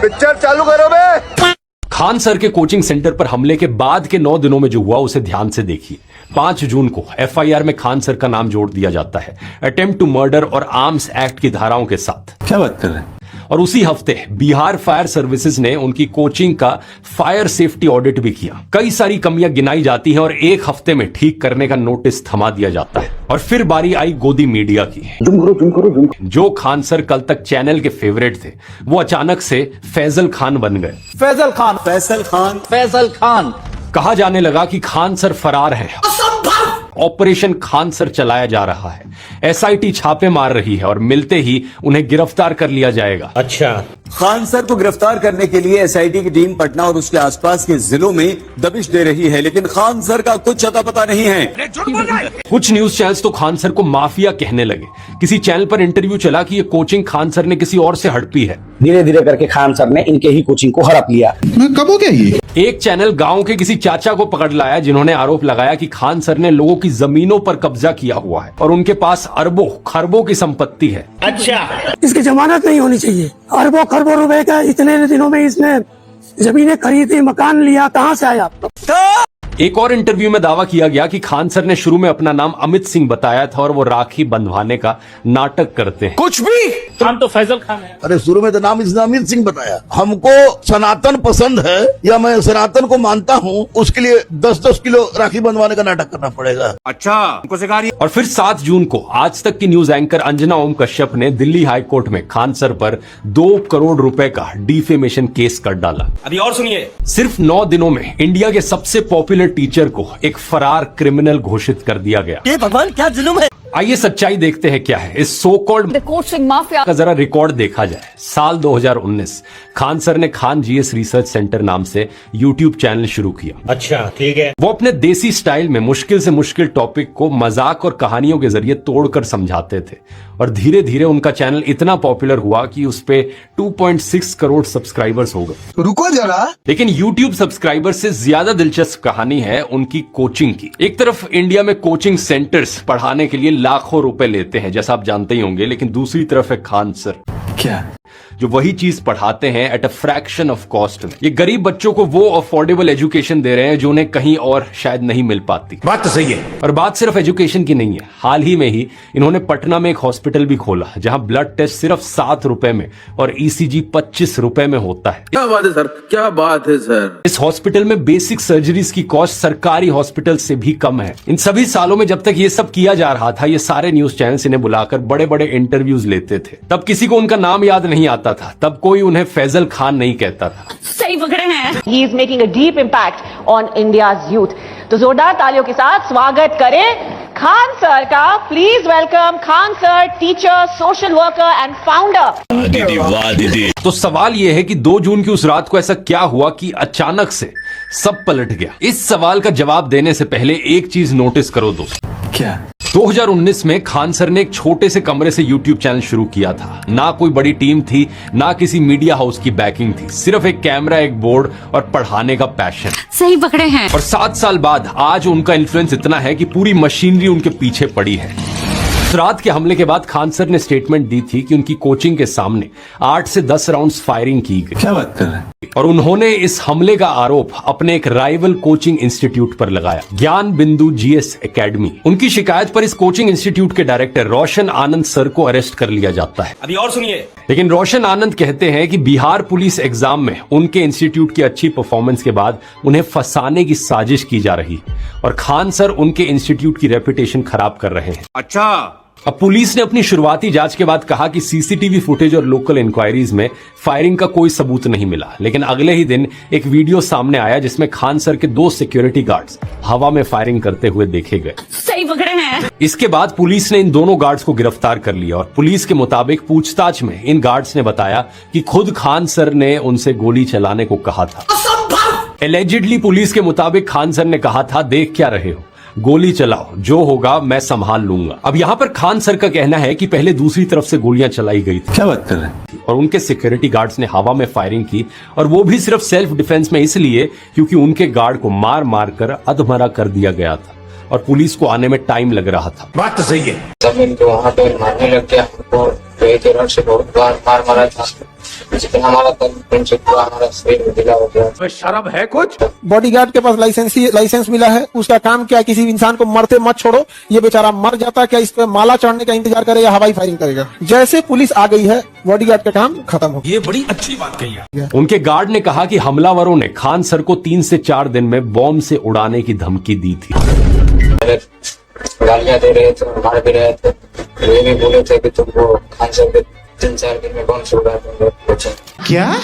Picture चालू करो बे। Khan sir के कोचिंग सेंटर पर हमले के बाद के 9 दिनों में जो हुआ उसे ध्यान से देखिए। 5 जून को एफआईआर में खान सर का नाम जोड़ दिया जाता है अटेम्प्ट टू मर्डर और आर्म्स एक्ट की धाराओं के साथ। क्या बात कर रहे हैं? और उसी हफ्ते बिहार फायर सर्विसेज ने उनकी कोचिंग का फायर सेफ्टी ऑडिट भी किया। कई सारी कमियां गिनाई जाती हैं और एक हफ्ते में ठीक करने का नोटिस थमा दिया जाता है। और फिर बारी आई गोदी मीडिया की। जो खान सर कल तक चैनल के फेवरेट थे वो अचानक से फैजल खान बन गए। फैसल खान कहा जाने लगा कि खान सर फरार है, ऑपरेशन खान सर चलाया जा रहा है, एसआईटी छापे मार रही है और मिलते ही उन्हें गिरफ्तार कर लिया जाएगा। अच्छा, खान सर को गिरफ्तार करने के लिए एसआईटी की टीम पटना और उसके आसपास के जिलों में दबिश दे रही है, लेकिन खान सर का कुछ अता पता नहीं है। कुछ न्यूज चैनल्स तो खान सर को माफिया कहने लगे। किसी चैनल पर इंटरव्यू चला कि ये कोचिंग खान सर ने किसी और से हड़पी है। धीरे धीरे करके खान सर ने इनके ही कोचिंग को हड़प लिया। कब हो गया ये? एक चैनल गांव के किसी चाचा को पकड़ लाया जिन्होंने आरोप लगाया कि खान सर ने लोगों की जमीनों पर कब्जा किया हुआ है और उनके पास अरबों खरबों की संपत्ति है। अच्छा, इसकी जमानत नहीं होनी चाहिए। अरबों खरबों रुपए का इतने दिनों में इसने जमीनें खरीदी, मकान लिया, कहाँ से आया? एक और इंटरव्यू में दावा किया गया कि खान सर ने शुरू में अपना नाम अमित सिंह बताया था और वो राखी बंधवाने का नाटक करते हैं। कुछ भी नाम तो फैजल खान है। अरे शुरू में तो नाम इसने अमित सिंह बताया। हमको सनातन पसंद है या मैं सनातन को मानता हूँ, उसके लिए 10-10 किलो राखी बंधवाने का नाटक करना पड़ेगा। अच्छा, हमको सिखा रही है। और फिर 7 जून को आज तक की न्यूज एंकर अंजना ओम कश्यप ने दिल्ली हाई कोर्ट में खान सर पर 2 करोड़ रुपए का डिफेमेशन केस कर डाला। अभी और सुनिए। सिर्फ 9 दिनों में इंडिया के सबसे पॉपुलर टीचर को एक फरार क्रिमिनल घोषित कर दिया गया। ये भगवान क्या जुल्म है। आइए सच्चाई देखते हैं क्या है इस सो कॉल्ड कोचिंग माफिया का जरा रिकॉर्ड देखा जाए। साल 2019 खान सर ने खान जीएस रिसर्च सेंटर नाम से यूट्यूब चैनल शुरू किया। अच्छा, ठीक है। वो अपने देसी स्टाइल में मुश्किल से मुश्किल टॉपिक को मजाक और कहानियों के जरिए तोड़कर समझाते थे और धीरे धीरे उनका चैनल इतना पॉपुलर हुआ कि उस पे 2.6 करोड़ सब्सक्राइबर्स हो गए। रुको जरा। लेकिन यूट्यूब सब्सक्राइबर से ज्यादा दिलचस्प कहानी है उनकी कोचिंग की। एक तरफ इंडिया में कोचिंग सेंटर्स पढ़ाने के लिए लाखों रुपए लेते हैं जैसा आप जानते ही होंगे, लेकिन दूसरी तरफ है खान सर क्या जो वही चीज पढ़ाते हैं at a fraction of cost में। ये गरीब बच्चों को वो अफोर्डेबल एजुकेशन दे रहे हैं जो उन्हें कहीं और शायद नहीं मिल पाती। बात तो सही है। और बात सिर्फ एजुकेशन की नहीं है। हाल ही में ही इन्होंने पटना में एक हॉस्पिटल भी खोला जहां ब्लड टेस्ट सिर्फ 7 रुपए में और ईसीजी 25 रुपए में होता है। क्या बात है सर, क्या बात है सर। इस हॉस्पिटल में बेसिक सर्जरीज की कॉस्ट सरकारी हॉस्पिटल से भी कम है। इन सभी सालों में जब तक ये सब किया जा रहा था, ये सारे न्यूज चैनल्स इन्हें बुलाकर बड़े बड़े इंटरव्यूज लेते थे। तब किसी को उनका नाम याद नहीं आता था, तब कोई उन्हें फैजल खान नहीं कहता था। सही पकड़े हैं। He is making a deep impact on India's youth. तो जोरदार तालियों के साथ स्वागत करें खान सर का। Please welcome Khan sir, teacher, social worker and founder. तो सवाल यह है कि 2 जून की उस रात को ऐसा क्या हुआ कि अचानक से सब पलट गया। इस सवाल का जवाब देने से पहले एक चीज नोटिस करो दोस्तों। क्या 2019 में खान सर ने एक छोटे से कमरे से यूट्यूब चैनल शुरू किया था। ना कोई बड़ी टीम थी, ना किसी मीडिया हाउस की बैकिंग थी, सिर्फ एक कैमरा, एक बोर्ड और पढ़ाने का पैशन। सही पकड़े हैं। और 7 साल बाद आज उनका इन्फ्लुएंस इतना है कि पूरी मशीनरी उनके पीछे पड़ी है। रात के हमले के बाद खान सर ने स्टेटमेंट दी थी कि उनकी कोचिंग के सामने 8 से 10 राउंड्स फायरिंग की गई। क्या बात कर रहे हैं? और उन्होंने इस हमले का आरोप अपने एक राइवल कोचिंग इंस्टीट्यूट पर लगाया, ज्ञान बिंदु जीएस एकेडमी। उनकी शिकायत पर इस कोचिंग इंस्टीट्यूट के डायरेक्टर रोशन आनंद सर को अरेस्ट कर लिया जाता है। अभी और सुनिए। लेकिन रोशन आनंद कहते हैं कि बिहार पुलिस एग्जाम में उनके इंस्टीट्यूट की अच्छी परफॉर्मेंस के बाद उन्हें फंसाने की साजिश की जा रही और खान सर उनके इंस्टीट्यूट की रेपुटेशन खराब कर रहे हैं। अच्छा, अब पुलिस ने अपनी शुरुआती जांच के बाद कहा कि सीसीटीवी फुटेज और लोकल इंक्वायरीज में फायरिंग का कोई सबूत नहीं मिला। लेकिन अगले ही दिन एक वीडियो सामने आया जिसमें खान सर के 2 सिक्योरिटी गार्ड्स हवा में फायरिंग करते हुए देखे गए। सही पकड़े हैं। इसके बाद पुलिस ने इन दोनों गार्ड्स को गिरफ्तार कर लिया और पुलिस के मुताबिक पूछताछ में इन गार्ड्स ने बताया कि खुद खान सर ने उनसे गोली चलाने को कहा था। एलिजिडली पुलिस के मुताबिक खान सर ने कहा था, देख क्या रहे हो, गोली चलाओ, जो होगा मैं संभाल लूंगा। अब यहाँ पर खान सर का कहना है कि पहले दूसरी तरफ से गोलियां चलाई गई थी। क्या बात कर रहे हैं? और उनके सिक्योरिटी गार्ड्स ने हवा में फायरिंग की और वो भी सिर्फ सेल्फ डिफेंस में, इसलिए क्योंकि उनके गार्ड को मार मार कर अधमरा कर दिया गया था और पुलिस को आने में टाइम लग रहा था। बात तो सही है। जब इनको वहाँ पे मारने लग गया, हमको गए थे और से बहुत बार मार मारा था, जितना हमारा फ्रेंडशिप हुआ हमारा शरीर ढीला हो गया। शर्म है कुछ? बॉडीगार्ड के पास लाइसेंस मिला है, उसका काम क्या, किसी इंसान को मरते मत छोड़ो, ये बेचारा मर जाता, क्या इस पे माला चढ़ने का इंतजार करेगा, हवाई फायरिंग करेगा। जैसे पुलिस आ गई है बॉडीगार्ड का काम खत्म हो गया। ये बड़ी अच्छी बात कही है। उनके गार्ड ने कहा कि हमलावरों ने खान सर को 3 से 4 दिन में बॉम्ब से उड़ाने की धमकी दी थी। गालियां दे रहे थे, मार भी रहे थे, ये भी बोले थे कि तुमको खान सर के 3-4 दिन में बॉम्ब से उड़ा देंगे। क्या?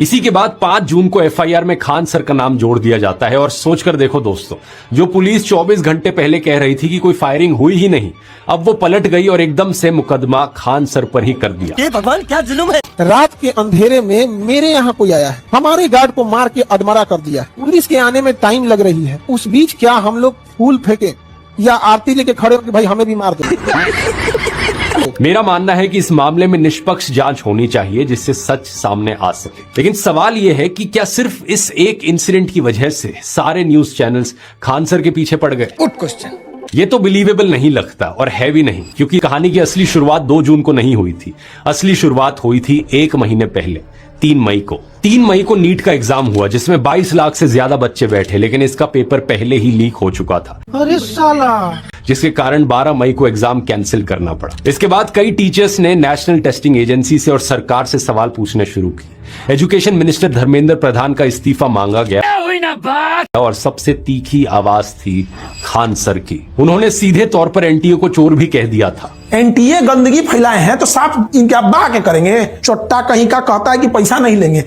इसी के बाद 5 जून को एफआईआर में खान सर का नाम जोड़ दिया जाता है। और सोचकर देखो दोस्तों, जो पुलिस 24 घंटे पहले कह रही थी कि कोई फायरिंग हुई ही नहीं, अब वो पलट गई और एकदम से मुकदमा खान सर पर ही कर दिया। ये भगवान क्या जुल्म है। रात के अंधेरे में मेरे यहाँ कोई आया है, हमारे गार्ड को मार के अधमरा कर दिया। पुलिस के आने में टाइम लग रही है, उस बीच क्या हम लोग फूल फेंके या आरती लेके खड़े हो कि भाई हमें भी मार दो। मेरा मानना है कि इस मामले में निष्पक्ष जांच होनी चाहिए जिससे सच सामने आ सके। लेकिन सवाल यह है कि क्या सिर्फ इस एक इंसिडेंट की वजह से सारे न्यूज चैनल्स खान सर के पीछे पड़ गए? Good question. ये तो बिलीवेबल नहीं लगता और है भी नहीं, क्योंकि कहानी की असली शुरुआत 2 जून को नहीं हुई थी। असली शुरुआत हुई थी 1 महीने पहले, 3 मई को। 3 मई को नीट का एग्जाम हुआ जिसमें 22 लाख से ज्यादा बच्चे बैठे, लेकिन इसका पेपर पहले ही लीक हो चुका था। अरे साला, जिसके कारण 12 मई को एग्जाम कैंसिल करना पड़ा। इसके बाद कई टीचर्स ने नेशनल टेस्टिंग एजेंसी से और सरकार से सवाल पूछने शुरू किए। एजुकेशन मिनिस्टर धर्मेंद्र प्रधान का इस्तीफा मांगा गया और सबसे तीखी आवाज थी खान सर की। उन्होंने सीधे तौर पर एनटीए को चोर भी कह दिया था। एनटीए गंदगी फैलाए हैं तो साफ इनके अब्बा के करेंगे। चोट्टा कहीं का कहता है कि पैसा नहीं लेंगे।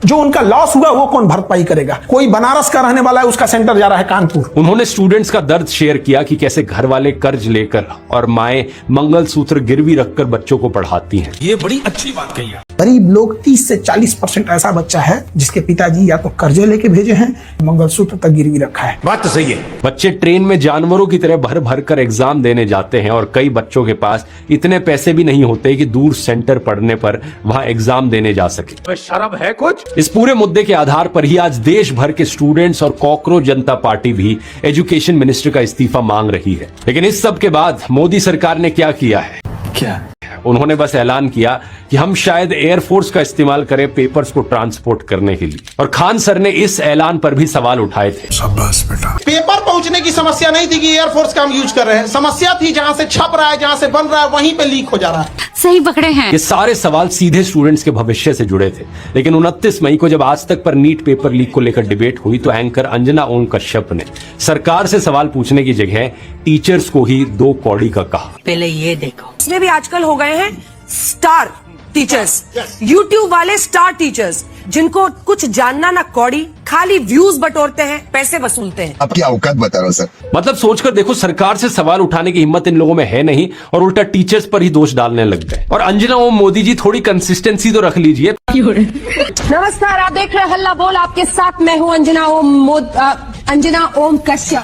जो उनका लॉस हुआ वो कौन भरपाई करेगा? कोई बनारस का रहने वाला है, उसका सेंटर जा रहा है कानपुर। उन्होंने स्टूडेंट्स का दर्द शेयर किया कि कैसे घर वाले कर्ज लेकर और माएं मंगलसूत्र गिरवी रखकर बच्चों को पढ़ाती हैं। ये बड़ी अच्छी बात कही है। गरीब लोग 30 से 40% ऐसा बच्चा है जिसके पिताजी या तो कर्जे लेके भेजे हैं, मंगलसूत्र तक गिरवी रखा है। बात तो सही है। बच्चे ट्रेन में जानवरों की तरह भर भर कर एग्जाम देने जाते हैं और कई बच्चों के पास इतने पैसे भी नहीं होते कि दूर सेंटर पढ़ने पर वहां एग्जाम देने जा सके। शर्म है कुछ? इस पूरे मुद्दे के आधार पर ही आज देश भर के स्टूडेंट्स और कॉकरोच जनता पार्टी भी एजुकेशन मिनिस्टर का इस्तीफा मांग रही है। लेकिन इस सब के बाद मोदी सरकार ने क्या किया है? क्या? उन्होंने बस ऐलान किया कि हम शायद एयरफोर्स का इस्तेमाल करें पेपर्स को ट्रांसपोर्ट करने के लिए। और खान सर ने इस ऐलान पर भी सवाल उठाए थे। शाबाश बेटा। पेपर पहुंचने की समस्या नहीं थी कि एयरफोर्स का हम यूज कर रहे हैं, समस्या थी जहां से छप रहा है, जहां से बन रहा है वहीं पे लीक हो जा रहा है। सही पकड़े हैं। ये सारे सवाल सीधे स्टूडेंट्स के भविष्य से जुड़े थे। लेकिन 29 मई को जब आज तक पर नीट पेपर लीक को लेकर डिबेट हुई तो एंकर अंजना ओम कश्यप ने सरकार से सवाल पूछने की जगह टीचर्स को ही 2 कौड़ी का कहा। पहले ये देखो, इसमें भी आजकल हो गए हैं स्टार टीचर्स, यूट्यूब वाले स्टार टीचर्स, जिनको कुछ जानना ना कौड़ी, खाली व्यूज बटोरते हैं, पैसे वसूलते हैं। आपकी औकात बता रहा हूँ सर। मतलब सोचकर देखो, सरकार से सवाल उठाने की हिम्मत इन लोगों में है नहीं और उल्टा टीचर्स पर ही दोष डालने लग गए। और अंजना ओम मोदी जी, थोड़ी कंसिस्टेंसी तो रख लीजिए। नमस्कार, आप देख रहे हैं हल्ला बोल, आपके साथ मैं हूँ अंजना ओम कश्यप।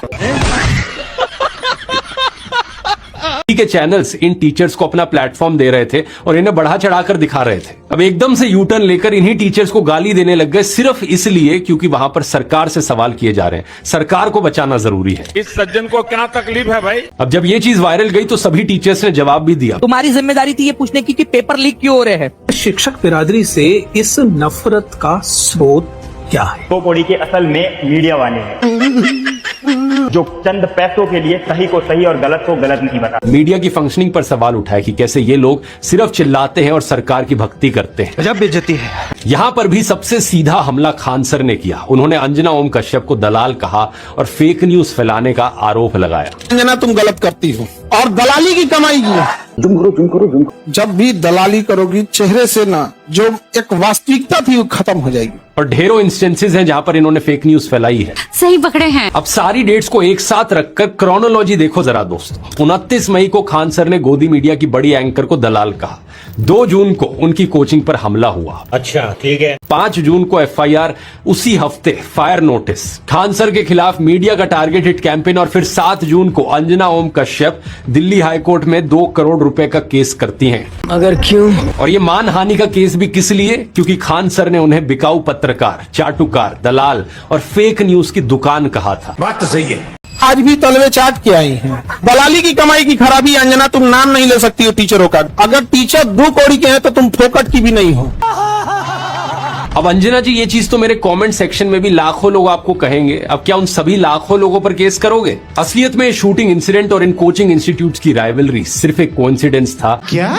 के चैनल्स इन टीचर्स को अपना प्लेटफॉर्म दे रहे थे और इन्हें बढ़ा चढ़ाकर दिखा रहे थे। अब एकदम से यू टर्न लेकर इन्हीं टीचर्स को गाली देने लग गए, सिर्फ इसलिए क्योंकि वहां पर सरकार से सवाल किए जा रहे हैं। सरकार को बचाना जरूरी है। इस सज्जन को क्या तकलीफ है भाई? अब जब ये चीज वायरल गई तो सभी टीचर्स ने जवाब भी दिया। तुम्हारी जिम्मेदारी थी ये पूछने की कि पेपर लीक क्यों हो रहे हैं। शिक्षक बिरादरी से इस नफरत का स्रोत क्या है? तो बॉडी के असल में मीडिया वाले हैं जो चंद पैसों के लिए सही को सही और गलत को गलत नहीं बता। मीडिया की फंक्शनिंग पर सवाल उठाया कि कैसे ये लोग सिर्फ चिल्लाते हैं और सरकार की भक्ति करते हैं। गजब बेइज्जती है। यहां पर भी सबसे सीधा हमला खान सर ने किया। उन्होंने अंजना ओम कश्यप को दलाल कहा और फेक न्यूज फैलाने का आरोप लगाया। अंजना, तुम गलत करती हो और दलाली की कमाई की है। जब भी दलाली करोगी चेहरे से ना जो एक वास्तविकता थी वो खत्म हो जाएगी। और ढेरों इंस्टेंसेस हैं जहां पर इन्होंने फेक न्यूज फैलाई है। सही पकड़े हैं। अब सारी डेट्स को एक साथ रखकर क्रोनोलॉजी देखो जरा दोस्तों। 29 मई को खान सर ने गोदी मीडिया की बड़ी एंकर को दलाल कहा। 2 जून को उनकी कोचिंग पर हमला हुआ। अच्छा, ठीक है। 5 जून को एफआईआर, उसी हफ्ते फायर नोटिस, खान सर के खिलाफ मीडिया का टारगेट हिट कैंपेन और फिर 7 जून को अंजना ओम कश्यप दिल्ली हाईकोर्ट में 2 करोड़ रुपए का केस करती हैं। मगर क्यों? और ये मानहानि का केस भी किस लिए? क्योंकि खान सर ने उन्हें बिकाऊ पत्रकार, चाटुकार, दलाल और फेक न्यूज की दुकान कहा था। बात तो सही है। आज भी तलवे चाट के आई हैं। दलाली की कमाई की खराबी अंजना, तुम नाम नहीं ले सकती हो टीचरों का। अगर टीचर 2 कौड़ी के हैं तो तुम फोकट की भी नहीं हो। अब अंजना जी, ये चीज तो मेरे कमेंट सेक्शन में भी लाखों लोग आपको कहेंगे। अब क्या उन सभी लाखों लोगों पर केस करोगे? असलियत में शूटिंग इंसिडेंट और इन कोचिंग इंस्टीट्यूट्स की राइवलरी सिर्फ एक कोइंसिडेंस था क्या?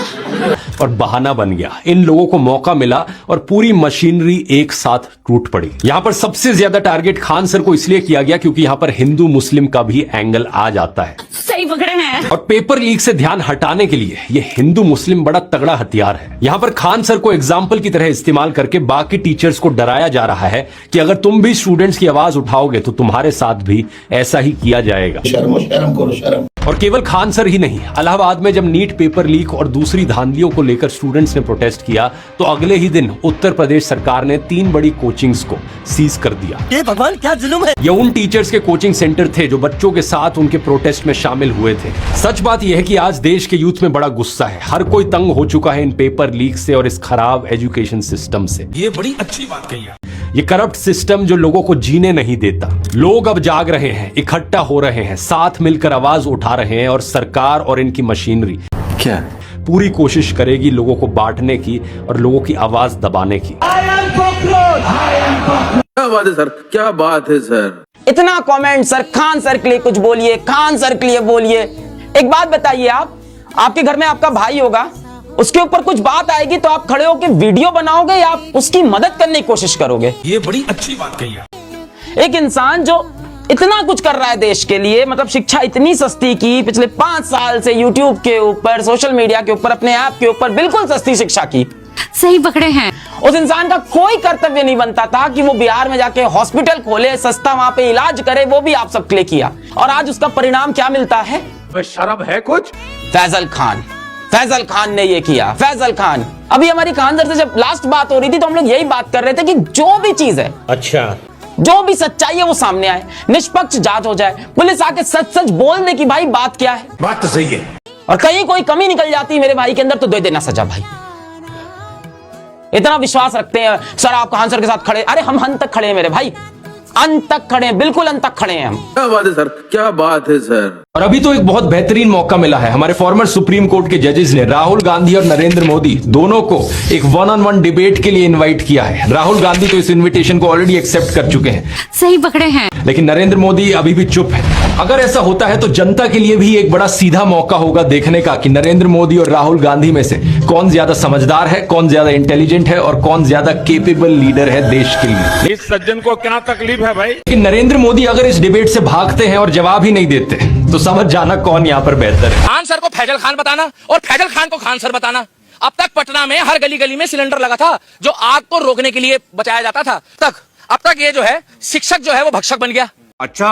और बहाना बन गया। इन लोगों को मौका मिला और पूरी मशीनरी एक साथ टूट पड़ी। यहां पर सबसे ज्यादा टारगेट खान सर को इसलिए किया गया क्योंकि यहां पर हिंदू मुस्लिम का भी एंगल आ जाता है। सही पकड़े हैं। और पेपर लीक से ध्यान हटाने के लिए ये हिंदू मुस्लिम बड़ा तगड़ा हथियार है। यहां पर खान सर को एग्जाम्पल की तरह इस्तेमाल करके बाकी टीचर्स को डराया जा रहा है कि अगर तुम भी स्टूडेंट्स की आवाज उठाओगे तो तुम्हारे साथ भी ऐसा ही किया जाएगा। शर्म करो शर्म। और केवल खान सर ही नहीं, इलाहाबाद में जब नीट पेपर लीक और दूसरी धांधलियों को लेकर स्टूडेंट्स ने प्रोटेस्ट किया तो अगले ही दिन उत्तर प्रदेश सरकार ने 3 बड़ी कोचिंग्स को सीज कर दिया। ये भगवान क्या जुल्म है। ये उन टीचर्स के कोचिंग सेंटर थे जो बच्चों के साथ उनके प्रोटेस्ट में शामिल हुए थे। सच बात यह है कि आज देश के यूथ में बड़ा गुस्सा है। हर कोई तंग हो चुका है इन पेपर लीक से और इस खराब एजुकेशन सिस्टम से। ये बड़ी अच्छी बात कही है। ये करप्ट सिस्टम जो लोगों को जीने नहीं देता। लोग अब जाग रहे हैं, इकट्ठा हो रहे हैं, साथ मिलकर आवाज उठा रहे हैं और सरकार और इनकी मशीनरी क्या पूरी कोशिश करेगी लोगों को बांटने की और लोगों की आवाज दबाने की। क्या बात है सर, क्या बात है सर। इतना कमेंट सर, खान सर के लिए कुछ बोलिए, खान सर के लिए बोलिए। एक बात बताइए, आप आपके घर में आपका भाई होगा, उसके ऊपर कुछ बात आएगी तो आप खड़े होकर वीडियो बनाओगे या आप उसकी मदद करने की कोशिश करोगे? ये बड़ी अच्छी बात कही है। एक इंसान जो इतना कुछ कर रहा है देश के लिए, मतलब शिक्षा इतनी सस्ती की, पिछले 5 साल से यूट्यूब के ऊपर, सोशल मीडिया के ऊपर, अपने ऐप के ऊपर बिल्कुल सस्ती शिक्षा की। सही पकड़े हैं। उस इंसान का कोई कर्तव्य नहीं बनता था कि वो बिहार में जाके हॉस्पिटल खोले, सस्ता वहां पे इलाज करे। वो भी आप सबके लिए किया और आज उसका परिणाम क्या मिलता है? शर्म है कुछ? फैजल खान ने ये किया। फैजल खान, अभी हमारी खान सर से जब लास्ट बात हो रही थी तो हम लोग यही बात कर रहे थे कि जो भी चीज है, अच्छा, जो भी सच्चाई है वो सामने आए, निष्पक्ष जांच हो जाए, पुलिस आके सच सच बोल दे कि भाई बात क्या है। बात तो सही है। और कहीं कोई कमी निकल जाती मेरे भाई के अंदर तो दे देना सजा भाई। इतना विश्वास रखते हैं सर, आप खान सर के साथ खड़े। अरे हम अंत तक खड़े हैं मेरे भाई, अंत तक खड़े हैं, बिल्कुल अंत तक खड़े हैं हम। क्या बात है सर, क्या बात है सर। और अभी तो एक बहुत बेहतरीन मौका मिला है। हमारे फॉर्मर सुप्रीम कोर्ट के जजेस ने राहुल गांधी और नरेंद्र मोदी दोनों को एक 1-on-1 डिबेट के लिए इनवाइट किया है। राहुल गांधी तो इस इनविटेशन को ऑलरेडी एक्सेप्ट कर चुके हैं। सही पकड़े हैं। लेकिन नरेंद्र मोदी अभी भी चुप है। अगर ऐसा होता है तो जनता के लिए भी एक बड़ा सीधा मौका होगा देखने का कि नरेंद्र मोदी और राहुल गांधी में से कौन ज्यादा समझदार है, कौन ज्यादा इंटेलिजेंट है और कौन ज्यादा केपेबल लीडर है देश के लिए। इस सज्जन को क्या तकलीफ है भाई? कि नरेंद्र मोदी अगर इस डिबेट से भागते हैं और जवाब ही नहीं देते तो समझ जाना कौन यहाँ पर बेहतर है। खान सर को फैजल खान बताना और फैजल खान को खान सर बताना। अब तक पटना में हर गली गली में सिलेंडर लगा था जो आग को रोकने के लिए बचाया जाता था। अब तक ये जो है शिक्षक जो है वो भक्षक बन गया। अच्छा,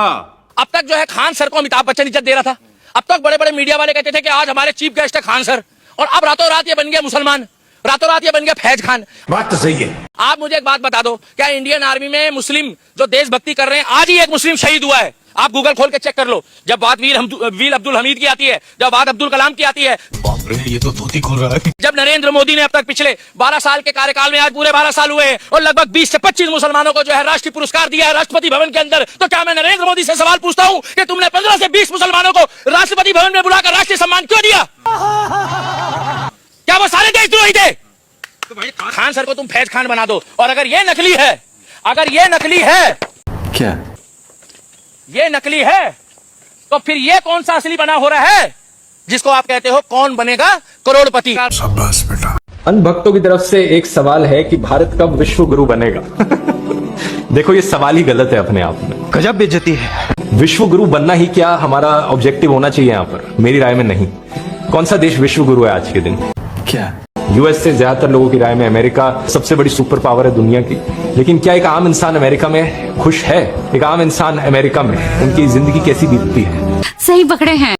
अब तक जो है खान सर को अमिताभ बच्चन इज्जत दे रहा था। अब तक बड़े बड़े मीडिया वाले कहते थे कि आज हमारे चीफ गेस्ट है खान सर, और अब रातों रात ये बन गया मुसलमान, रातों रात ये बन गया फैज खान। बात तो सही है। आप मुझे एक बात बता दो, क्या इंडियन आर्मी में मुस्लिम जो देशभक्ति कर रहे हैं, आज ही एक मुस्लिम शहीद हुआ है? आप गूगल खोल के चेक कर लो। जब बात वीर अब्दुल हमीद की आती है, जब बात अब्दुल कलाम की आती है, बाप रे, ये तो धोती खोल रहा है। जब नरेंद्र मोदी ने अब तक पिछले 12 साल के कार्यकाल में, आज पूरे 12 साल हुए हैं और लगभग 20 से 25 मुसलमानों को जो है राष्ट्रीय पुरस्कार दिया है राष्ट्रपति भवन के अंदर, तो क्या मैं नरेंद्र मोदी से सवाल पूछता हूं कि तुमने 15 से 20 मुसलमानों को राष्ट्रपति भवन में बुलाकर राष्ट्रीय सम्मान क्यों दिया? क्या वो सारे देशद्रोही थे? तो भाई खान सर को तुम फैज खान बना दो। और अगर ये नकली है, क्या ये नकली है, तो फिर ये कौन सा असली बना हो रहा है जिसको आप कहते हो कौन बनेगा करोड़पति? शाबाश बेटा। अंध भक्तों की तरफ से एक सवाल है कि भारत कब विश्व गुरु बनेगा? देखो, ये सवाल ही गलत है अपने आप में। गजब बेइज्जती है। विश्व गुरु बनना ही क्या हमारा ऑब्जेक्टिव होना चाहिए यहाँ पर? मेरी राय में नहीं। कौन सा देश विश्व गुरु है आज के दिन? क्या यूएस से ज्यादातर लोगों की राय में अमेरिका सबसे बड़ी सुपर पावर है दुनिया की। लेकिन क्या एक आम इंसान अमेरिका में खुश है? एक आम इंसान अमेरिका में उनकी जिंदगी कैसी बीतती है? सही पकड़े हैं।